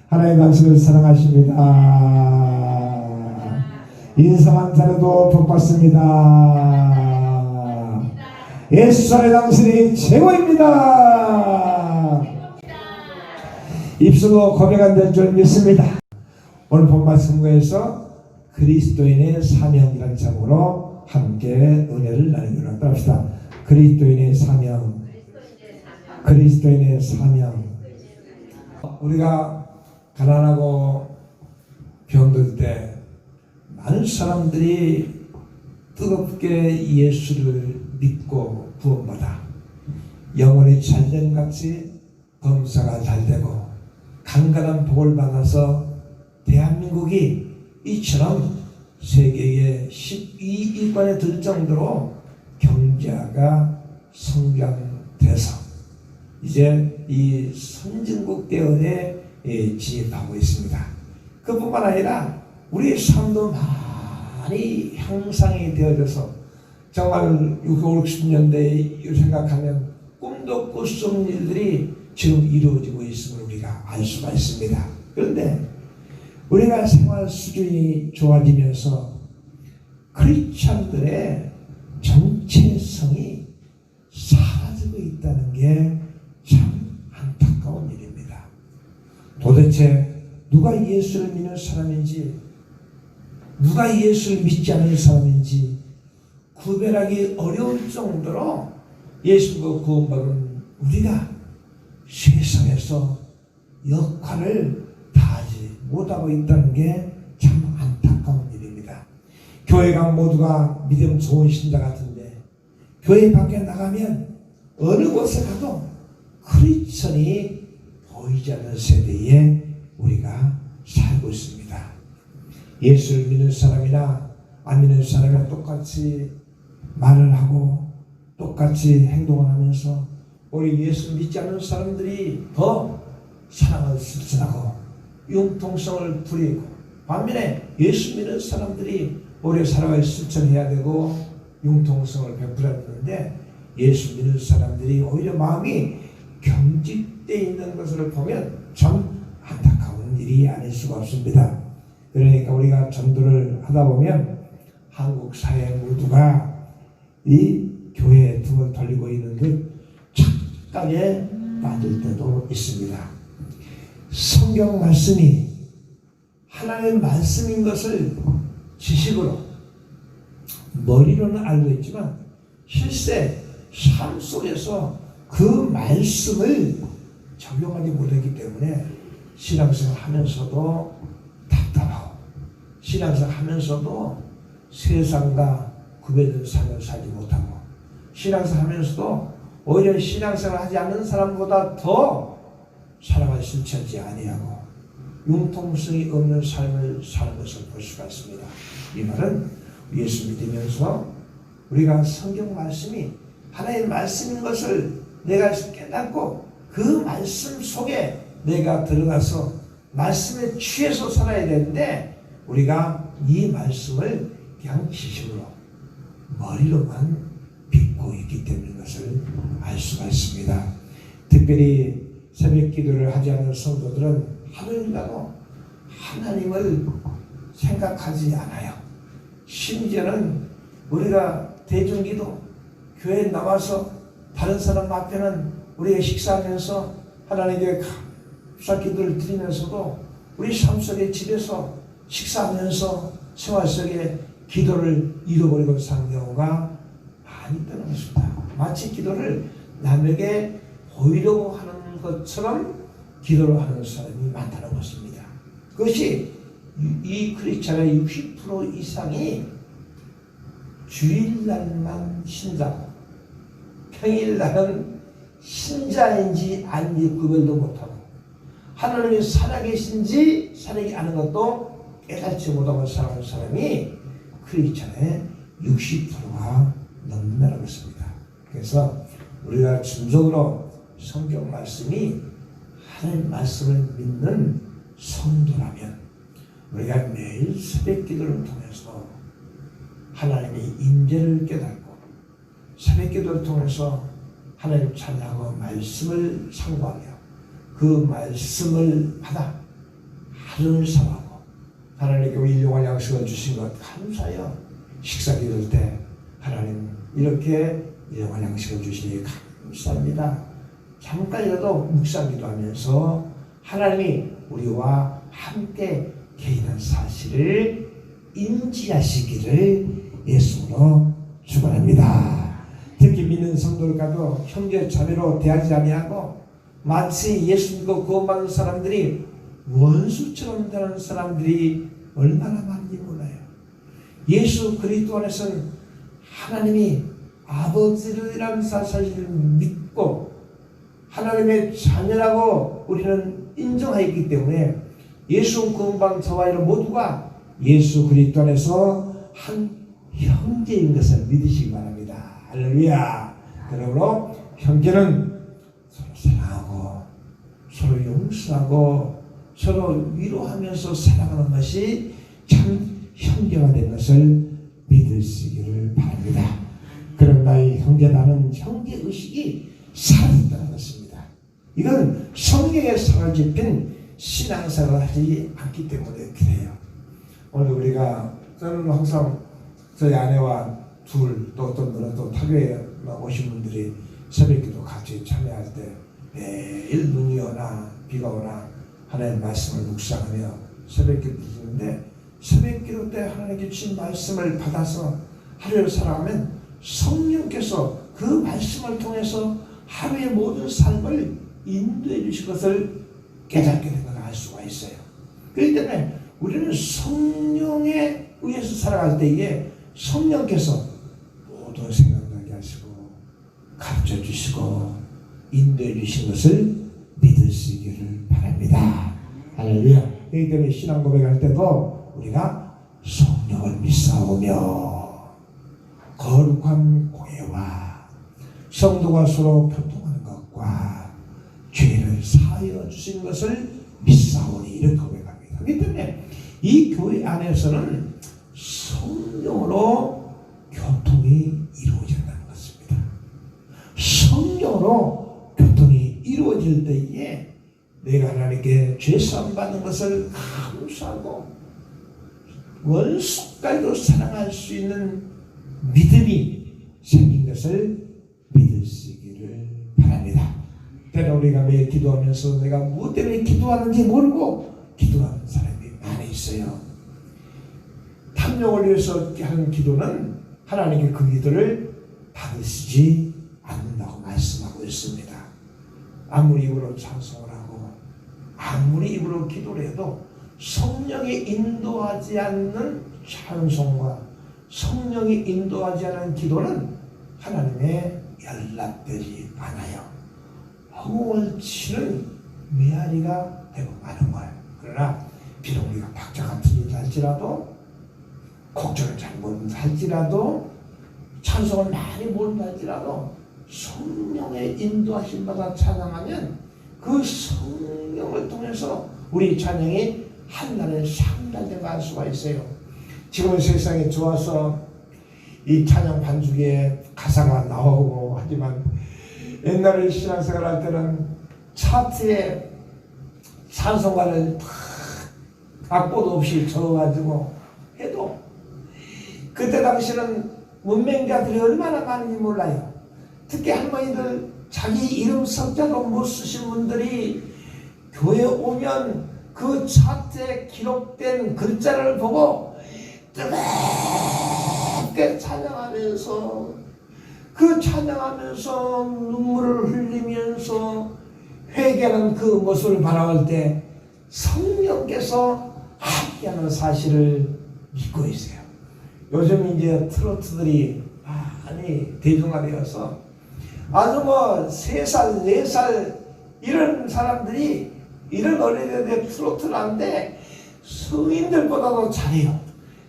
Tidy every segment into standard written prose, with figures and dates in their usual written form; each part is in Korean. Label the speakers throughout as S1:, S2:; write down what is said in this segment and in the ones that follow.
S1: 하나님 당신을 사랑하십니다. 인사만 잘해도 복받습니다. 예수 안에 당신이 최고입니다. 입술로 고백한 될 줄 믿습니다. 오늘 본 말씀에서 그리스도인의 사명이라는 제목으로 함께 은혜를 나누기로 합시다. 그리스도인의 사명. 그리스도인의 사명. 우리가 가난하고 병들 때 많은 사람들이 뜨겁게 예수를 믿고 구원받아 영혼이 잘된 같이 검사가 잘되고 간간한 복을 받아서 대한민국이 이처럼 세계의 12위권에 들 정도로 경제가 성장돼서 이제 이 선진국 대원에 진입하고 있습니다. 그뿐만 아니라 우리의 삶도 많이 향상이 되어져서 정말 60년대에 생각하면 꿈도 꿀 수 없는 일들이 지금 이루어지고 있음을 우리가 알 수가 있습니다. 그런데 우리가 생활 수준이 좋아지면서 크리스찬들의 정체성이 사라지고 있다는 게 참 안타까운 일입니다. 도대체 누가 예수를 믿는 사람인지, 누가 예수를 믿지 않는 사람인지 구별하기 어려울 정도로 예수가 구원받은 우리가 세상에서 역할을 다하지 못하고 있다는 게 참 안타까운 일입니다. 교회가 모두가 믿음 좋은 신자 같은데 교회 밖에 나가면 어느 곳에 가도 크리스천이 보이지 않는 세대에 우리가 살고 있습니다. 예수를 믿는 사람이나 안 믿는 사람이랑 똑같이 말을 하고 똑같이 행동을 하면서 우리 예수 믿지 않는 사람들이 더 사랑을 실천하고 융통성을 부리고, 반면에 예수 믿는 사람들이 오히려 사랑을 실천해야 되고 융통성을 베풀어야 되는데 예수 믿는 사람들이 오히려 마음이 경직되어 있는 것을 보면 참 안타까운 일이 아닐 수가 없습니다. 그러니까 우리가 전도를 하다 보면 한국 사회 모두가 이 교회에 등을 돌리고 있는 듯 착각에 빠질 때도 있습니다. 성경 말씀이 하나님의 말씀인 것을 지식으로 머리로는 알고 있지만 실제 삶 속에서 그 말씀을 적용하지 못했기 때문에 신앙생활 하면서도 답답하고 신앙생활 하면서도 세상과 구별된 삶을 살지 못하고 신앙생활 하면서도 오히려 신앙생활 하지 않는 사람보다 더 사랑을 실천하지 아니하고 융통성이 없는 삶을 사는 것을 볼 수가 있습니다. 이 말은 예수 믿으면서 우리가 성경 말씀이 하나님의 말씀인 것을 내가 깨닫고 그 말씀 속에 내가 들어가서 말씀에 취해서 살아야 되는데 우리가 이 말씀을 그냥 지식으로 머리로만 믿고 있고 있기 때문인 것을 알 수가 있습니다. 특별히 새벽 기도를 하지 않는 성도들은 하루일라도 하나님을 생각하지 않아요. 심지어는 우리가 대중기도 교회에 나와서 다른 사람 앞에는 우리가 식사하면서 하나님께 감사 기도를 드리면서도 우리 삶 속에 집에서 식사하면서 생활 속에 기도를 잃어버리고 사는 경우가 많이 있다는 것입니다. 마치 기도를 남에게 보이려고 하는 것처럼 기도를 하는 사람이 많다는 것입니다. 그것이 이 크리스찬의 60% 이상이 주일날만 신자고 평일날은 신자인지 아닌지 구별도 못하고 하나님이 살아계신지 살아계지 않은 것도 깨닫지 못하고 살아가는 사람이 크리스찬의 60%가 넘는다는 것입니다. 그래서 우리가 진정으로 성경 말씀이 하나님 말씀을 믿는 성도라면 우리가 매일 새벽 기도를 통해서 하나님의 임재를 깨닫고 새벽 기도를 통해서 하나님 찬양하고 말씀을 상고하며 그 말씀을 받아 하루를 살아가고 하나님께 일용할 양식을 주신 것 감사해요. 식사 기도할 때 하나님 이렇게 일용할 양식을 주시니 감사합니다. 잠깐이라도 묵상 기도하면서 하나님이 우리와 함께 계시는 사실을 인지하시기를 예수로 축원합니다. 특히 믿는 성도들과도 형제 자매로 대하지 아니하고 마치 예수 믿고 구원받는 사람들이 원수처럼 대하는 사람들이 얼마나 많은지 몰라요. 예수 그리스도 안에서는 하나님이 아버지라는 사실을 믿고 하나님의 자녀라고 우리는 인정하였기 때문에 예수 구원받은 저와 여러분 모두가 예수 그리스도 안에서 한 형제인 것을 믿으시기 바랍니다. 할렐루야. 그러므로 형제는 서로 사랑하고 서로 용서하고 서로 위로하면서 살아가는 것이 참 형제가 된 것을 믿으시기를 바랍니다. 그런 나의 형제라는 형제의식이 사라진다는 것입니다. 이건 성경에 사라집힌 신앙생활을 하지 않기 때문에 그래요. 오늘 우리가 저는 항상 저희 아내와 둘 또 어떤 분은 또 타교에 오신 분들이 새벽기도 같이 참여할 때 매일 눈이 오나 비가 오나 하나님의 말씀을 묵상하며 새벽기도 드리는데 새벽기도 때 하나님께 주신 말씀을 받아서 하루를 살아가면 성령께서 그 말씀을 통해서 하루의 모든 삶을 인도해 주실 것을 깨닫게 된 걸 알 수가 있어요. 그렇기 때문에 우리는 성령에 의해서 살아갈 때에 성령께서 모든 생각나게 하시고 가르쳐 주시고 인도해 주신 것을 믿으시기를 바랍니다. 할렐루야. 그렇기 때문에 신앙 고백할 때도 우리가 성령을 믿사오며 거룩한 공예와 성도가 서로 교통하는 것과 죄를 사하여 주신 것을 믿사오니 이렇게 고백합니다. 그렇기 때문에 이 교회 안에서는 성령으로 교통이 이루어진다는 것입니다. 성령으로 교통이 이루어질 때에 내가 하나님께 죄사함 받는 것을 감사하고 원수까지도 사랑할 수 있는 믿음이 생긴 것을 믿으시기를 바랍니다. 때로 우리가 매일 기도하면서 내가 무엇 때문에 기도하는지 모르고 기도하는 사람이 많이 있어요. 탐욕을 위해서 하는 기도는 하나님께 그 기도를 받으시지 않는다고 말씀하고 있습니다. 아무리 입으로 찬송을 하고 아무리 입으로 기도를 해도 성령이 인도하지 않는 찬송과 성령이 인도하지 않는 기도는 하나님의 연락되지 않아요. 허공을 치는 메아리가 되고 마는 거예요. 그러나 비록 우리가 박자 같은 일을 할지라도 곡절을 잘못 할지라도 찬송을 많이 모른다 할지라도 성령의 인도하심 받아 찬양하면 그 성령을 통해서 우리 찬양이 한 날에 상달되고 할 수가 있어요. 지금은 세상이 좋아서 이 찬양 반주기에 가사가 나오고 하지만 옛날에 신앙생활 할 때는 차트에 찬송가를 다 악보도 없이 적어가지고 해도 그때 당시는 문맹자들이 얼마나 많은지 몰라요. 특히 할머니들 자기 이름 석자도 못 쓰신 분들이 교회 오면 그 차트에 기록된 글자를 보고 뜨겁게 찬양하면서 그 찬양하면서 눈물을 흘리면서 회개하는 그 모습을 바라볼 때 성령께서 함께하는 사실을 믿고 있어요. 요즘 이제 트로트들이 많이 대중화되어서 아주 뭐 3살, 4살 이런 사람들이 이런 어린애들 트로트를 하는데 성인들보다도 잘해요.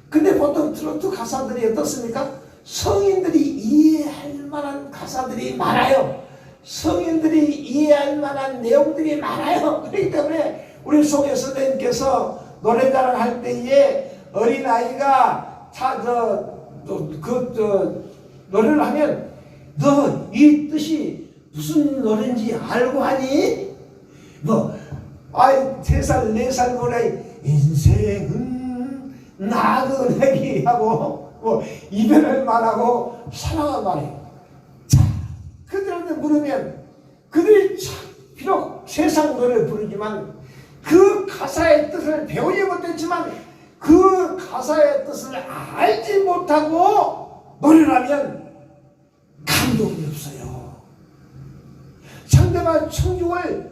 S1: 근데 보통 트로트 가사들이 어떻습니까? 성인들이 이해할 만한 가사들이 많아요. 성인들이 이해할 만한 내용들이 많아요. 그렇기 때문에 우리 송혜 선생님께서 노래자랑 할 때에 어린아이가 노래를 하면 너 이 뜻이 무슨 노래인지 알고 하니? 3살, 4살 노래 인생은 나그네기 하고 이별을 말하고 사랑을 말해요. 자, 그들한테 물으면 그들이 비록 세상 노래를 부르지만 그 가사의 뜻을 배우지 못했지만 그 가사의 뜻을 알지 못하고 노래를 하면 감동이 없어요. 상대방 청중을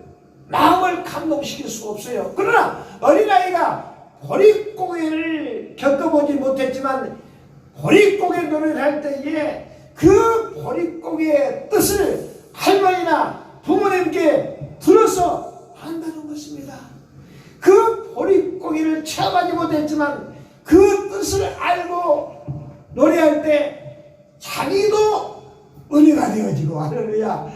S1: 마음을 감동시킬 수가 없어요. 그러나 어린아이가 보릿고개를 겪어보지 못했지만 보릿고개 노래를 할 때에 그 보릿고개의 뜻을 할머니나 부모님께 들어서 안다는 것입니다. 그 보릿고개를 체험하지 못했지만 그 뜻을 알고 노래할 때 자기도 은혜가 되어지고 할렐루야,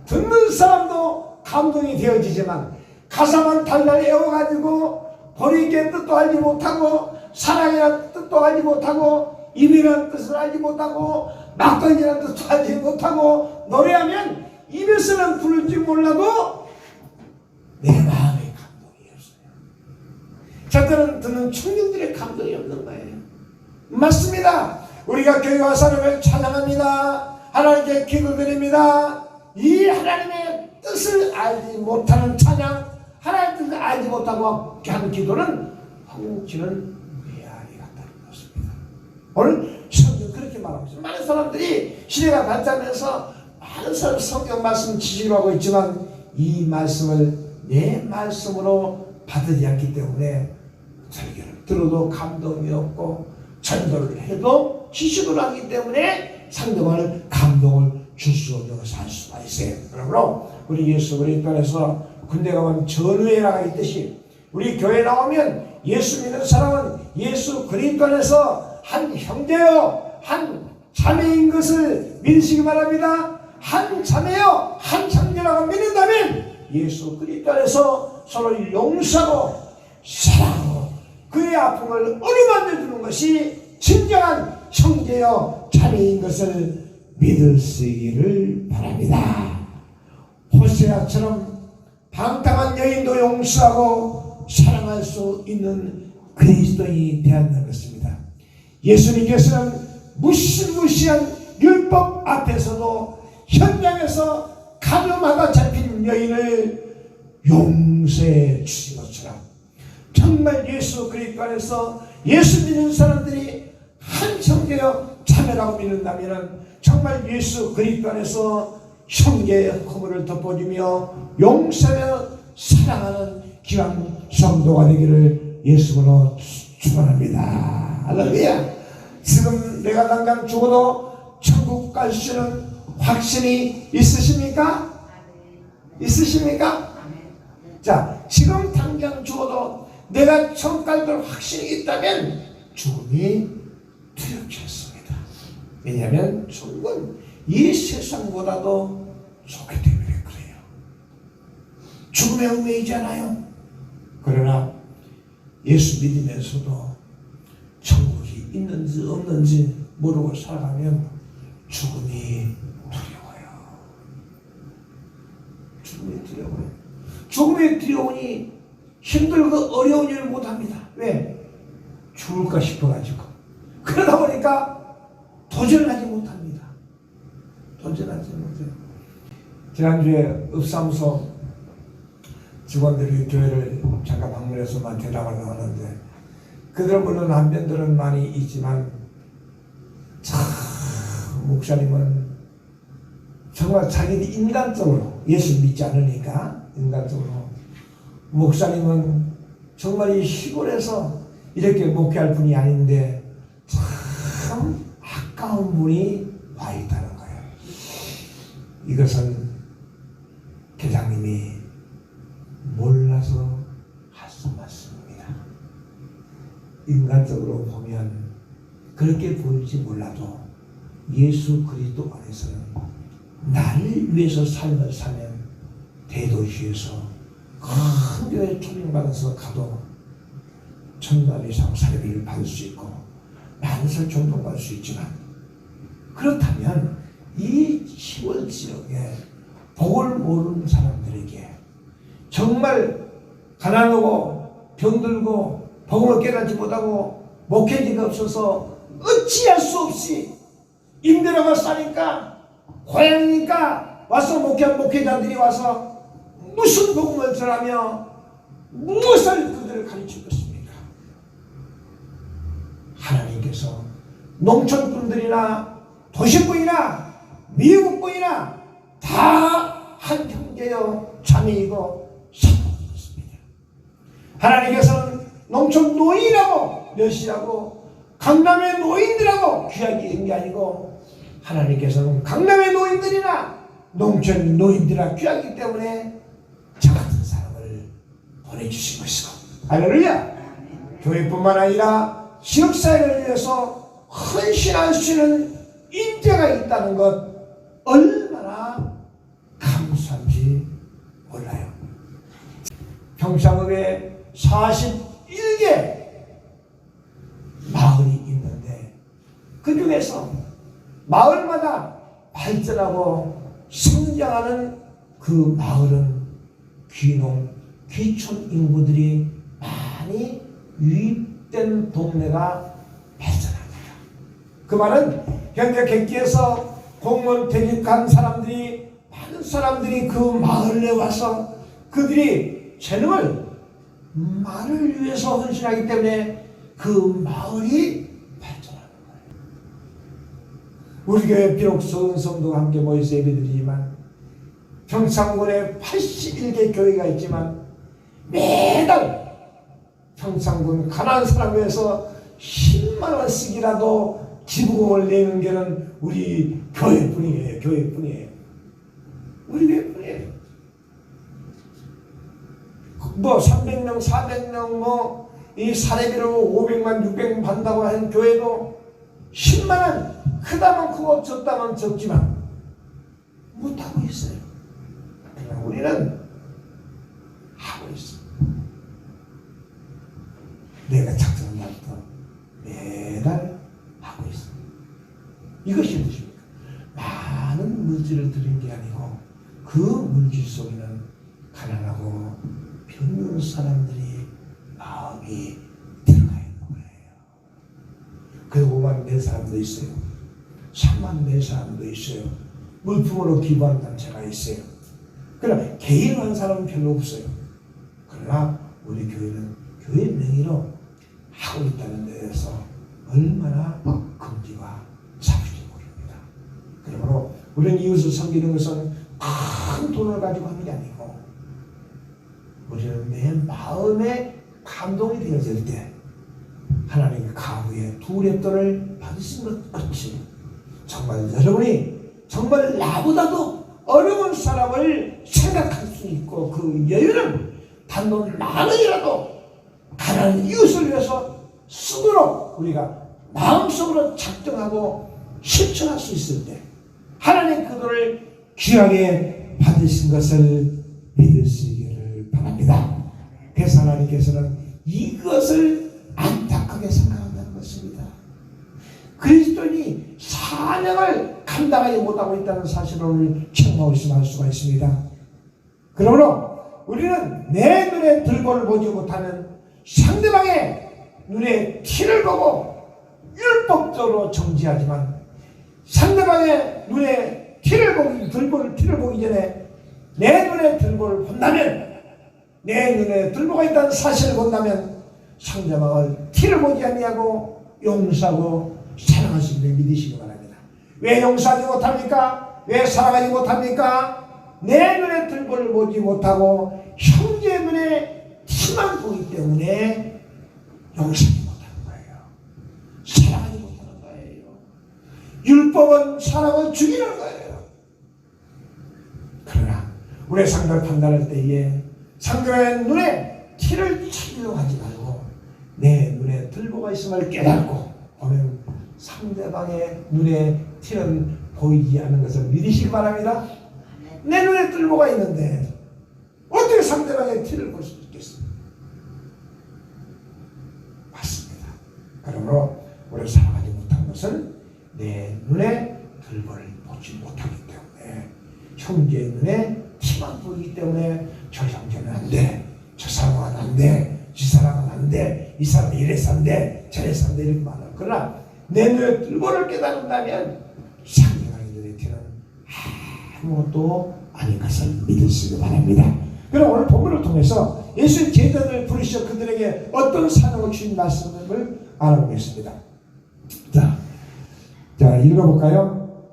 S1: 듣는 사람도 감동이 되어지지만 가사만 달달 외워가지고 보릿고개의 뜻도 알지 못하고 사랑이라는 뜻도 알지 못하고 이별이라는 뜻을 알지 못하고 막걸리라는 뜻도 알지 못하고 노래하면 입에서는 부를지 몰라도 내 마음에 감동이 없어요. 저들은 듣는 청중들의 감동이 없는 거예요. 맞습니다. 우리가 교회 와서 하나님을 찬양합니다. 하나님께 기도드립니다. 이 하나님의 뜻을 알지 못하는 찬양, 하나님의 뜻을 알지 못하고 하는 기도는 헛뭉치는 메아리 같다는 것입니다. 오늘 성경 그렇게 말하고 있습니다. 많은 사람들이 시대가 발전해서 많은 사람 성경 말씀 지식을 하고 있지만 이 말씀을 내 말씀으로 받지 않기 때문에 설교를 들어도 감동이 없고 전도를 해도 지식을 하기 때문에 상대방을 감동을 줄 수 없는 것을 알 수가 있어요. 그러므로 우리 예수 그리스도에서 군대 가면 전우회라가 있듯이 우리 교회 나오면 예수 믿는 사람은 예수 그리스도 안에서 한 형제요 한 자매인 것을 믿으시기 바랍니다. 한 자매요 한 형제라고 믿는다면 예수 그리스도 안에서 서로 용서하고 사랑하고 그의 아픔을 어루만져 주는 것이 진정한 형제요 자매인 것을 믿을 수 있기를 바랍니다. 호세아처럼 방탕한 여인도 용서하고 사랑할 수 있는 그리스도인이 되었는 것입니다. 예수님께서는 무시무시한 율법 앞에서도 현장에서 가늠하다 잡힌 여인을 용서해 주신 것처럼 정말 예수 그리스도 안에서 예수 믿는 사람들이 한 형제여 자매라고 믿는다면 정말 예수 그리스도 안에서 형제의 허물을 덮어주며 용서하며 사랑하는 귀한 성도가 되기를 예수로 축원합니다. 할렐루야. 지금 내가 당장 죽어도 천국 갈 수 있는 확신이 있으십니까? 있으십니까? 자, 지금 당장 죽어도 내가 천국 갈 확신이 있다면 죽음이 두렵지 않습니다. 왜냐하면 천국은 이 세상보다도 좋기 때문에 그래요. 죽음의 운명이잖아요. 그러나 예수 믿으면서도 천국이 있는지 없는지 모르고 살아가면 죽음이 두려워요. 죽음이 두려워요. 죽음이 두려우니 힘들고 어려운 일을 못합니다. 왜? 죽을까 싶어가지고. 그러다 보니까 도전하지 못합니다. 도전하지 못해요. 지난주에 읍사무소 직원들이 교회를 잠깐 방문해서만 대담을 나왔는데, 그들 물론 한편들은 많이 있지만 참 목사님은 정말 자기들이 인간적으로, 예수 믿지 않으니까 인간적으로, 목사님은 정말 이 시골에서 이렇게 목회할 분이 아닌데 참 아까운 분이 와 있다는 거예요. 이것은 계장님이 몰라서 하신 말씀입니다. 인간적으로 보면 그렇게 보일지 몰라도 예수 그리스도 안에서는 나를 위해서 삶을 사면 대도시에서 큰 교회 초빙받아서 가도 1000만 이상 사례비를 받을 수 있고 만설 존경받을 수 있지만, 그렇다면 이 시골 지역에 복을 모르는 사람들에게 정말 가난하고 병들고 복음을 깨닫지 못하고 목회지가 없어서 어찌할 수 없이 임대료가 싸니까 고향이니까 와서 목회한 목회자들이 와서 무슨 복음을 전하며 무엇을 그들을 가르칠 것입니까? 하나님께서 농촌분들이나 도시분이나 미국분이나 다 한 형제여 자매이고 사모님이십니다. 하나님께서는 농촌 노인이라고 멸시하고 강남의 노인들하고 귀하게 여긴 게 아니고, 하나님께서는 강남의 노인들이나 농촌 노인들이나 귀하기 때문에 저 같은 사람을 보내주신 것이고, 할렐루야! 교회뿐만 아니라 지역사회를 위해서 헌신할 수 있는 인재가 있다는 것 얼마나 감사한지 몰라요. 평창읍에 41개 마을이 있는데 그 중에서 마을마다 발전하고 성장하는 그 마을은 귀농, 귀촌 인구들이 많이 유입된 동네가 발전합니다. 그 말은 현재 객지에서 공무원 퇴직한 사람들이, 많은 사람들이 그 마을에 와서 그들이 재능을 말을 위해서 헌신하기 때문에 그 마을이 발전하는 거예요. 우리 교회 비록 적은 성도가 함께 모여서 예배드리지만 평창군에 81개 교회가 있지만 매달 평창군 가난한 사람을 위해서 10만원씩이라도 기부금을 내는 게는 우리 교회뿐이에요. 교회뿐이에요. 우리 교회뿐이에요. 뭐 300명, 400명 이 사례비로 500만, 600만 받는다고 하는 교회도 10만원 크다면 크고 적다면 적지만 못하고 있어요. 그러나 우리는 하고 있어요. 내가 작정한 날부터 매달 하고 있어요. 이것이 무엇입니까? 많은 물질을 드린 게 아니고 그 물질 속에는 가난하고 병든 사람들이 마음이 들어가 있는 거예요. 그리고 5만 낸 사람도 있어요. 3만 낸 사람도 있어요. 물품으로 기부하는 단체가 있어요. 그러나 개인한 사람은 별로 없어요. 그러나 우리 교회는 교회 명의로 하고 있다는 데에서 얼마나 긍지와 자부지 모릅니다. 그러므로 우리는 이웃을 섬기는 것은 큰 돈을 가지고 하는 게 아니고, 우리는 내 마음에 감동이 되어질 때 하나님의 가부에 두 랩돈을 받으신 것 같이 정말 여러분이 정말 나보다도 어려운 사람을 생각할 수 있고, 그 여유는 단돈 10,000원이라도 가난한 이웃을 위해서 쓰도록 우리가 마음속으로 작정하고 실천할 수 있을 때 하나님 그 돈을 귀하게 받으신 것을 믿을 수 있기를 바랍니다. 그래서 하나님께서는 이것을 안타깝게 생각한다는 것입니다. 그리스도인이 사명을 감당하지 못하고 있다는 사실을 오늘 책망하고 있으면 알 수가 있습니다. 그러므로 우리는 내 눈에 들보를 보지 못하는 상대방의 눈에 티를 보고 율법적으로 정지하지만, 상대방의 눈에 티를 보기 전에 내 눈에 들보를 본다면, 내 눈에 들보가 있다는 사실을 본다면 상대방을 티를 보지 아니하고 용서하고 사랑할 수 있는 믿으시기 바랍니다. 왜 용서하지 못합니까? 왜 사랑하지 못합니까? 내 눈에 들보를 보지 못하고 형제 눈에 티만 보기 때문에 용서하지 못하는 거예요. 사랑하지 못하는 거예요. 율법은 사랑을 죽이는 거예요. 그러나 우리의 상대를 판단할 때에 상대의 눈에 티를 치려고 하지 말고 내 눈에 들보가 있음을 깨닫고 보면 상대방의 눈에 티는 보이지 않는 것을 믿으시기 바랍니다. 내 눈에 들보가 있는데 어떻게 상대방의 티를 볼 수 있겠습니까? 맞습니다. 그러므로 우리가 사랑하지 못한 것은 내 눈에 들보를 보지 못하기 때문에, 형제의 눈에 티만 보이기 때문에 저 형제는 안 돼, 저 사람은 안 돼, 이 사람은 안 돼, 이 사람은 이래서 안 돼, 저래서 안 돼, 이렇게 말해요. 그러나 내 눈에 들보를 깨닫는다면 상대방의 눈에 티는 아무것도 아닌 것을 믿으시기 바랍니다. 그럼 오늘 본문을 통해서 예수의 제자들을 부르시어 그들에게 어떤 사명을 주신 말씀을 알아보겠습니다. 자 읽어볼까요?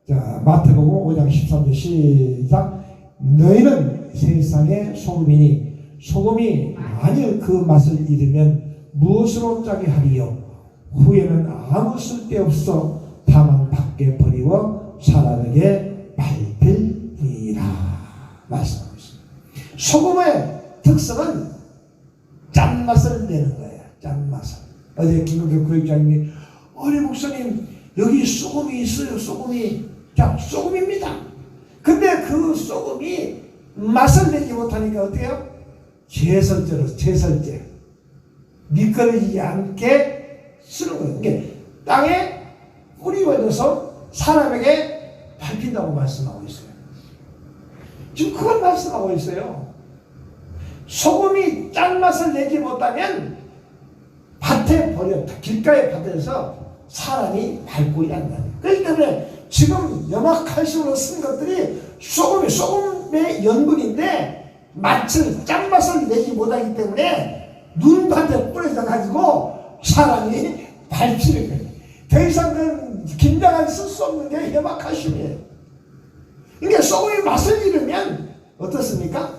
S1: 자, 마태복음 5장 13절 시작. 너희는 세상의 소금이니 소금이 만일 그 맛을 잃으면 무엇으로 짜게 하리요? 후에는 아무 쓸데없어 다만 밖에 버리워 사람에게 밟힐 뿐이라 말씀하고 있습니다. 소금의 특성은 짠맛을 내는 거예요. 짠맛을. 어제 김은경 교육장님이 아니 목사님 여기 소금이 있어요. 소금이. 자, 소금입니다. 근데 그 소금이 맛을 내지 못하니까 어때요? 제설제 미끄러지지 않게 쓰는 거예요. 이게 땅에 뿌리워져서 사람에게 밟힌다고 말씀하고 있어요. 지금 그걸 말씀하고 있어요. 소금이 짠맛을 내지 못하면 밭에 길가의 밭에서 사람이 밟고 한다. 그렇기 때문에 지금 염화칼슘으로 쓴 것들이 소금의 연분인데 짠맛을 내지 못하기 때문에 눈밭에 뿌려져 가지고 사람이 밟히는 거예요. 더 이상 김장을 쓸 수 없는 게 염화칼슘이에요. 그러니까 소금이 맛을 잃으면 어떻습니까?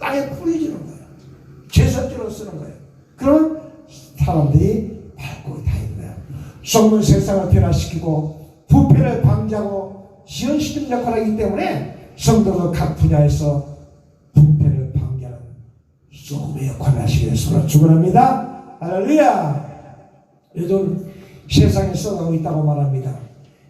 S1: 땅에 뿌려지는 거예요. 제설제로 쓰는 거예요. 그럼 사람들이 밟고 다니는 거예요. 소금은 세상을 변화시키고 부패를 방지하고 지연시키는 역할을 하기 때문에 성도가 각 분야에서 부패를 방지하는 소금의 역할을 하시기 위해서 축원합니다. 할렐루야. 요즘 세상에 썩어가고 있다고 말합니다.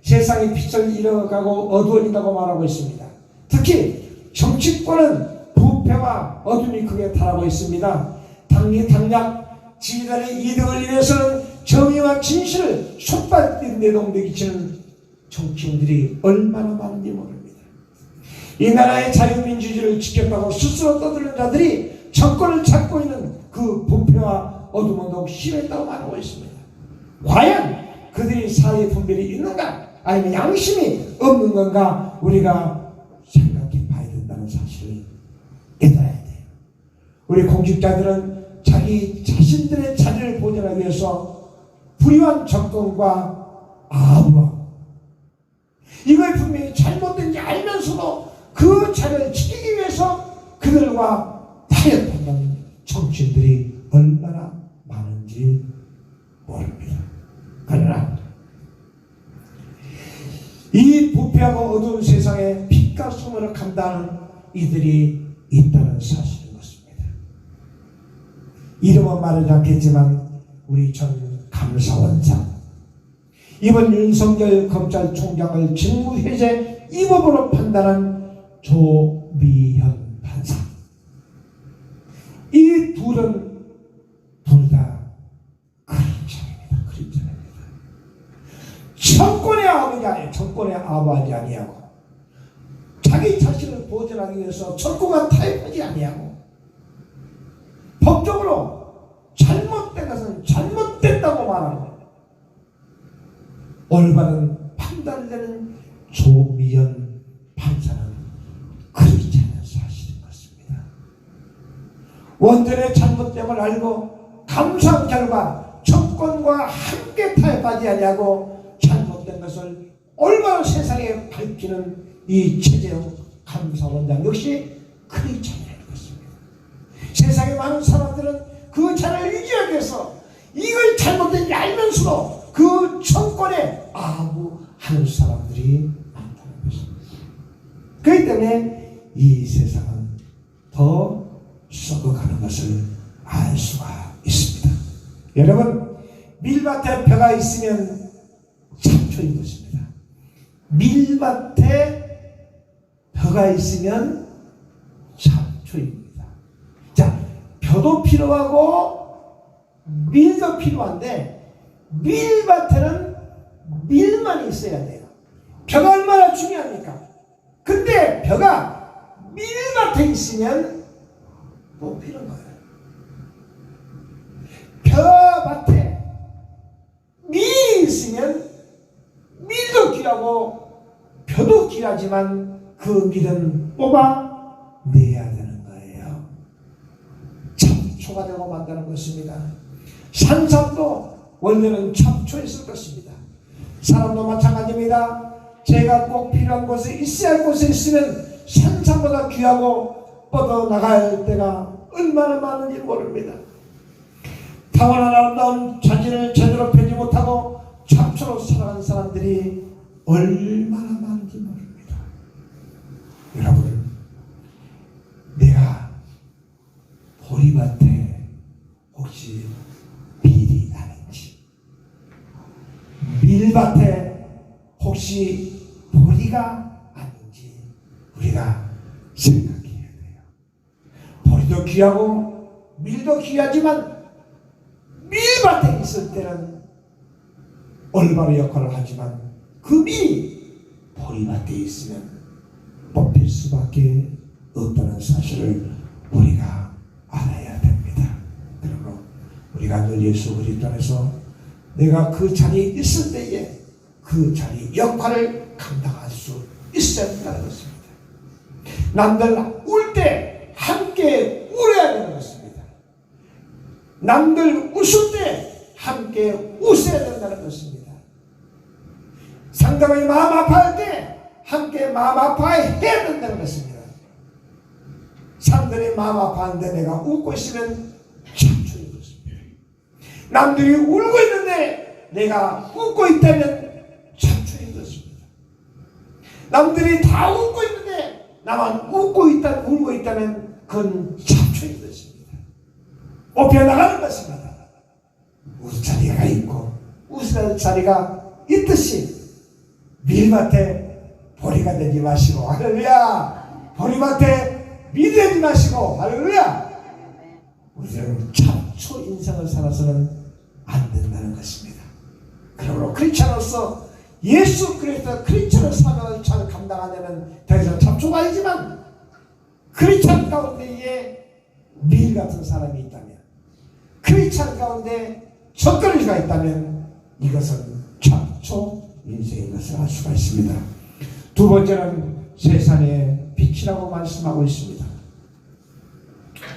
S1: 세상이 빛을 잃어가고 어두워진다고 말하고 있습니다. 특히 정치권은 부패와 어둠이 크게 달하고 있습니다. 당략 지지단의 이득을 위해서는 정의와 진실을 솥밭 내동대 기치는 정치인들이 얼마나 많은지 모릅니다. 이 나라의 자유민주주의를 지켰다고 스스로 떠드는 자들이 정권을 잡고 있는 그 부패와 어둠은 더욱 심했다고 말하고 있습니다. 과연 그들이 사회 분별이 있는가 아니면 양심이 없는 건가 우리가 생각해 봐야 된다는 사실을 깨달아야 돼요. 우리 공직자들은 자기 자신들의 자리를 보존하기 위해서 불의한 접근과 아부와 이걸 분명히 잘못된지 알면서도 그 자리를 지키기 위해서 그들과 타협한다는 정치인들이 얼마나 많은지 모릅니다. 그러나 이 부패하고 어두운 세상에 빛과 소문을 감당하는 이들이 있다는 사실인 것입니다. 이름은 말하지 않겠지만 우리 전 감사원장, 이번 윤석열 검찰총장을 직무해제 이 법으로 판단한 조미현 판사, 이 둘은 둘 다 그림자입니다. 정권의 아버지 아니에요. 정권의 아버지 아니하고 자기 자신을 보존하기 위해서 정권과 타협하지 아니하고 법적으로 잘못된 것은 잘못됐다고 말하고 올바른 판단을 내는 조미연 판사는 그렇지 않은 사실인 것입니다. 원전의 잘못됨을 알고 감사한 결과 정권과 함께 타협하지 아니하고 잘못된 것을 올바른 세상에 밝히는 이 최재형 감사원장 역시 그렇지 않은 것입니다. 세상에 많은 사람들은 그 자를 유지하기 위해서 이걸 잘못된지 알면서도 그 정권에 아부하는 사람들이 많다는 것입니다. 그렇기 때문에 이 세상은 더 썩어가는 것을 알 수가 있습니다. 여러분, 밀밭에 벼가 있으면 잡초인 것입니다. 밀밭에 벼가 있으면 잡초입니다. 자, 벼도 필요하고 밀도 필요한데 밀밭에는 밀만 있어야 돼요. 벼가 얼마나 중요합니까? 근데 벼가 밀밭에 있으면 못 피는 거예요. 벼밭에 밀이 있으면 밀도 귀하고 벼도 귀하지만 그 밀은 뽑아내야 되는 거예요. 잡초가 되고 만다는 것입니다. 산삼도 원래는 잡초였을 것입니다. 사람도 마찬가지입니다. 제가 꼭 필요한 곳에 있어야 할 곳에 있으면 산삼보다 귀하고 뻗어나갈 때가 얼마나 많은지 모릅니다. 타고난 아름다운 자신을 제대로 펴지 못하고 잡초로 살아가는 사람들이 얼마나 많은지 모릅니다. 여러분, 내가 보리밭에 혹시 밀이 나는지, 밀밭에 혹시 보리가 아닌지 우리가 생각해야 돼요. 보리도 귀하고 밀도 귀하지만 밀밭에 있을 때는 올바른 역할을 하지만 그 밀이 보리밭에 있으면 뽑힐 수밖에 없다는 사실을 우리가 알아야 됩니다. 그러므로 우리가 늘 예수 그리스도 안에서 내가 그 자리에 있을 때에 그 자리 역할을 감당할 수 있어야 한다는 것입니다. 남들 울 때 함께 울어야 되는 것입니다. 남들 웃을 때 함께 웃어야 된다는 것입니다. 상대방이 마음 아파할 때 함께 마음 아파해야 된다는 것입니다. 사람들이 마음 아파하는데 내가 웃고 있으면 잡초인 것입니다. 남들이 울고 있는데 내가 웃고 있다면 잡초인 것입니다. 남들이 다 웃고 있는데 나만 울고 있다면 그건 잡초인 것입니다. 엎여 나가는 것입니다. 웃을 자리가 있고 웃을 자리가 있듯이 밀밭에 보리가 되지 마시고 할렐루야, 보리밭에 밀이 되지 마시고 할렐루야, 우리는 잡초 인생을 살아서는 안 된다는 것입니다. 그러므로 크리스찬으로서 예수 그리스도 크리스찬의 사명을 잘 감당하려면 더 이상 잡초가 아니지만 크리스찬 가운데에 밀 같은 사람이 있다면, 크리스찬 가운데 적거리가 있다면 이것은 잡초 인생인 것을 알 수가 있습니다. 두 번째는 세상의 빛이라고 말씀하고 있습니다.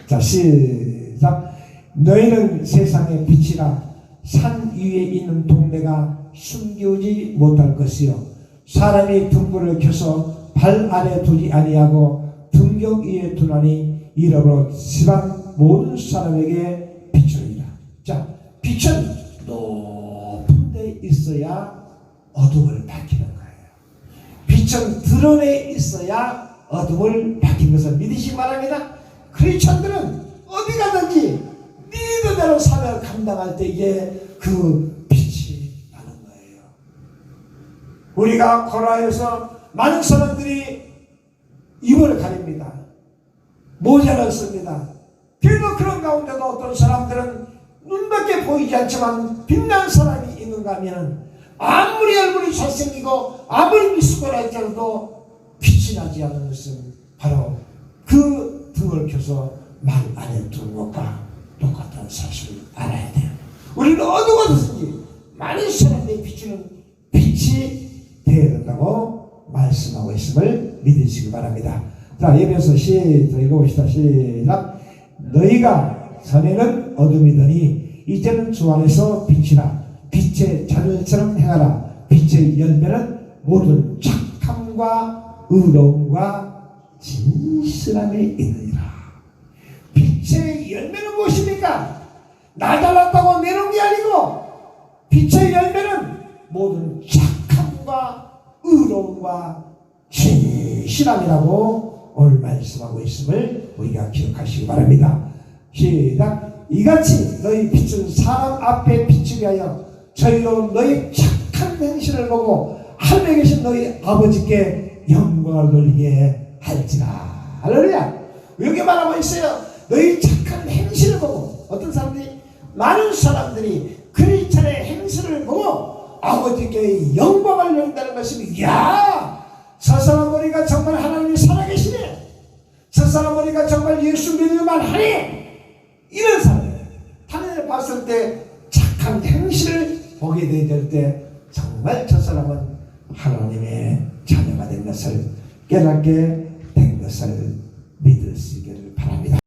S1: 자, 시작. 너희는 세상의 빛이라. 산 위에 있는 동네가 숨기우지 못할 것이요, 사람이 등불을 켜서 발 아래 두지 아니하고 등경 위에 두나니 이러므로 지방 모든 사람에게 비추리라. 자, 빛은 높은 데 있어야 어둠을 밝히는 거예요. 빛은 드러내 있어야 어둠을 밝히는 것을 믿으시기 바랍니다. 크리스천들은 어디 가든지 리더대로 사명을 감당할 때에 그 빛이 나는 거예요. 우리가 코로나에서 많은 사람들이 입을 가립니다. 모자를 씁니다. 그래도 그런 가운데도 어떤 사람들은 눈밖에 보이지 않지만 빛나는 사람이 있는가 하면 아무리 얼굴이 잘생기고 아무리 미숙하다 할지라도 빛이 나지 않는 것은 바로 그 등을 켜서 말 안에 두는 것과 똑같다는 사실을 알아야 돼요. 우리는 어디가 되든지 많은 사람들이 비추는 빛이 되어야 된다고 말씀하고 있음을 믿으시기 바랍니다. 자, 예배서 시작 읽어봅시다. 시작. 너희가 전에는 어둠이더니 이제는 주 안에서 빛이라. 빛의 자녀처럼 행하라. 빛의 열매는 모든 착함과 의로움과 진실함에 있느니라. 빛의 열매는 무엇입니까? 나 잘났다고 내놓은 게 아니고 빛의 열매는 모든 착함과 의로움과 진실함이라고 오늘 말씀하고 있음을 우리가 기억하시기 바랍니다. 시작. 이같이 너희 빛은 사람 앞에 비추게 하여 저희로 너희 착한 행실을 보고 하늘에 계신 너희 아버지께 영광을 돌리게 할지라. 할렐루야. 여기 말하고 있어요. 너희 착한 행실을 보고 어떤 사람들이 많은 사람들이 크리스찬의 행실을 보고 아버지께 영광을 돌린다는 것이 이야 저 사람 머리가 정말 하나님이 살아계시네. 저 사람 머리가 정말 예수 믿을만 하네. 이런 사람 하늘을 봤을 때 착한 행실을 보게 될 때 정말 저 사람은 하나님의 자녀가 된 것을 깨닫게 된 것을 믿을 수 있기를 바랍니다.